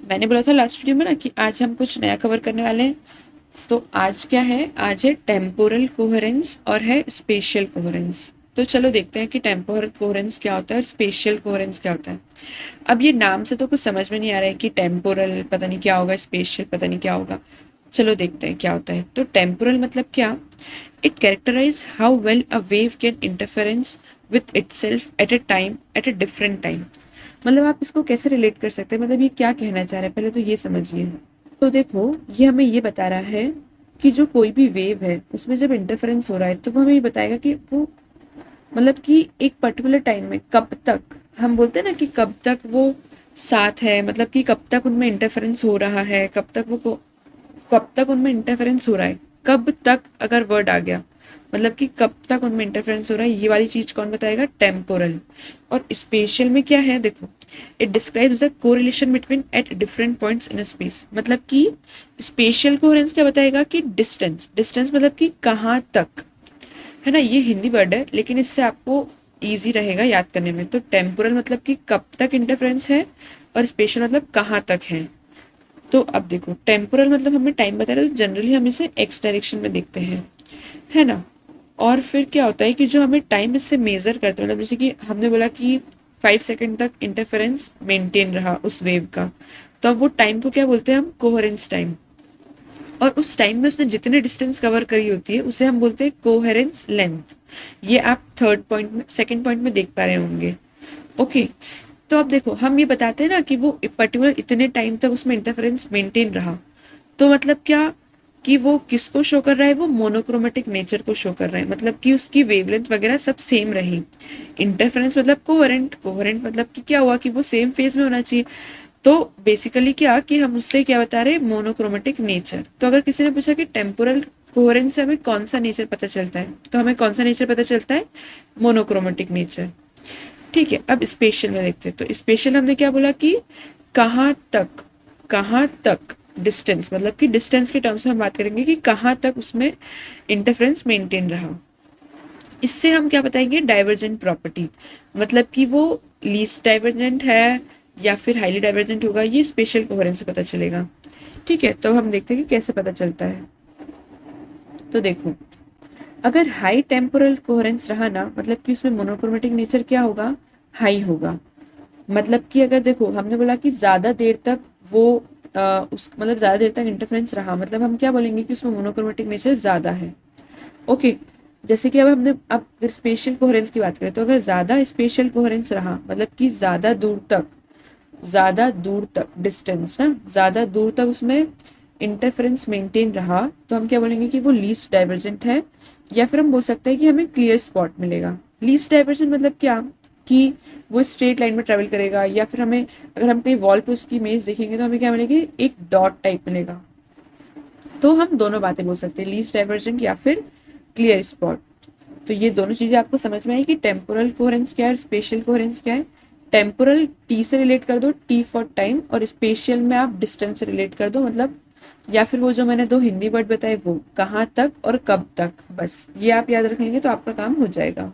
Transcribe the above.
मैंने बोला था लास्ट वीडियो में ना कि आज हम कुछ नया कवर करने वाले हैं। तो आज क्या है, आज है टेम्पोरल कोहेरेंस और है स्पेशियल कोहेरेंस। तो चलो देखते हैं कि टेम्पोरल कोहेरेंस क्या होता है और स्पेशियल कोहेरेंस क्या होता है। अब ये नाम से तो कुछ समझ में नहीं आ रहा है कि टेम्पोरल पता नहीं क्या होगा, स्पेशियल पता नहीं क्या होगा। चलो देखते हैं क्या होता है। तो टेम्पोरल मतलब क्या, it characterize how well a wave can interference with itself at a time at a different time. मतलब आप इसको कैसे रिलेट कर सकते हैं, मतलब ये क्या कहना चाह रहे हैं, पहले तो ये समझिए। तो देखो, ये हमें ये बता रहा है कि जो कोई भी वेव है उसमें जब इंटरफेरेंस हो रहा है तो वो हमें ये बताएगा कि वो मतलब कि एक पर्टिकुलर टाइम में कब तक, हम बोलते हैं ना कि कब तक वो साथ है, मतलब कि कब तक उनमें इंटरफेरेंस हो रहा है, कब तक उनमें इंटरफेरेंस हो रहा है, कब तक अगर वर्ड आ गया मतलब कि कब तक उनमें इंटरफेरेंस हो रहा है, ये वाली चीज कौन बताएगा, टेम्पोरल। और स्पेशियल में क्या है, देखो, it describes the correlation between at different points in space. मतलब कि स्पेशियल कोहेरेंस क्या बताएगा कि डिस्टेंस, डिस्टेंस मतलब कि कहाँ तक, है ना। ये हिंदी वर्ड है लेकिन इससे आपको इजी रहेगा याद करने में। तो टेम्पोरल मतलब कि कब तक इंटरफेरेंस है और स्पेशल मतलब कहाँ तक है। तो अब देखो, टेम्पोरल मतलब हमें टाइम बता रहा है, तो जनरली हम इसे एक्स डायरेक्शन में देखते हैं, है ना। और फिर क्या होता है कि जो हमें टाइम इससे मेजर करते हैं, मतलब जैसे कि हमने बोला कि 5 सेकेंड तक इंटरफेरेंस मेंटेन रहा उस वेव का, तो अब वो टाइम को क्या बोलते हैं हम, कोहेरेंस टाइम। और उस टाइम में उसने जितने डिस्टेंस कवर करी होती है उसे हम बोलते हैं कोहेरेंस लेंथ। ये आप थर्ड पॉइंट में, सेकंड पॉइंट में देख पा रहे होंगे। ओके, तो अब देखो, हम ये बताते हैं ना कि वो पर्टिकुलर इतने टाइम तक उसमें इंटरफेरेंस मेंटेन रहा, तो मतलब क्या कि वो किसको शो कर रहा है, वो मोनोक्रोमेटिक नेचर को शो कर रहा है, मतलब कि उसकी वेवलेंथ वगैरह सब सेम रही। इंटरफेरेंस मतलब कोहेरेंट, कोहेरेंट मतलब कि क्या हुआ कि वो सेम फेज में होना चाहिए। तो बेसिकली क्या कि हम उससे क्या बता रहे हैं, मोनोक्रोमेटिक नेचर। तो अगर किसी ने पूछा कि टेम्पोरल कोहेरेंस से हमें कौन सा नेचर पता चलता है, तो हमें कौन सा नेचर पता चलता है, मोनोक्रोमेटिक नेचर। ठीक है, अब स्पेशल में देखते हैं। तो स्पेशल हमने क्या बोला कि कहाँ तक, कहाँ तक डिस्टेंस, मतलब कि डिस्टेंस के टर्म्स में हम बात करेंगे कि कहाँ तक उसमें इंटरफेरेंस मेंटेन रहा। इससे हम क्या बताएंगे, डाइवर्जेंट प्रॉपर्टी, मतलब कि वो लीस्ट डाइवर्जेंट है या फिर हाईली डाइवर्जेंट होगा, ये स्पेशल कोहेरेंस से पता चलेगा। ठीक है, तो हम देखते हैं कि कैसे पता चलता है। तो देखो, अगर हाई टेम्पोरल कोहेरेंस रहा ना, मतलब कि उसमें मोनोक्रोमेटिक नेचर क्या होगा, हाई होगा। मतलब कि अगर देखो, हमने बोला कि ज्यादा देर तक वो उस मतलब ज्यादा देर तक इंटरफेरेंस रहा, मतलब हम क्या बोलेंगे कि उसमें मोनोक्रोमेटिक नेचर ज्यादा है। ओके, जैसे कि अब हमने, अब अगर स्पेशल कोहेरेंस की बात करें, तो अगर ज्यादा स्पेशल कोहेरेंस रहा मतलब कि ज्यादा दूर तक, ज्यादा दूर तक डिस्टेंस ना, ज्यादा दूर तक उसमें इंटरफेरेंस मेंटेन रहा, तो हम क्या बोलेंगे कि वो लीस्ट डाइवर्जेंट है। या फिर हम बोल सकते हैं कि हमें क्लियर स्पॉट मिलेगा। लीस्ट डाइवर्जेंट मतलब क्या कि वो स्ट्रेट लाइन में ट्रेवल करेगा, या फिर हमें, अगर हम कहीं वॉल पे उसकी इमेज देखेंगे तो हमें क्या मिलेगी, एक डॉट टाइप मिलेगा। तो हम दोनों बातें बोल सकते हैं, लीस्ट डाइवर्जेंट या फिर क्लियर स्पॉट। तो ये दोनों चीजें आपको समझ में आई कि टेम्पोरल कोहेरेंस क्या है और स्पेशल कोहेरेंस क्या है। टेम्पोरल टी से रिलेट कर दो, टी फॉर टाइम, और स्पेशल में आप डिस्टेंस से रिलेट कर दो, मतलब या फिर वो जो मैंने दो हिंदी वर्ड बताए वो, कहाँ तक और कब तक, बस ये आप याद रख लेंगे तो आपका काम हो जाएगा।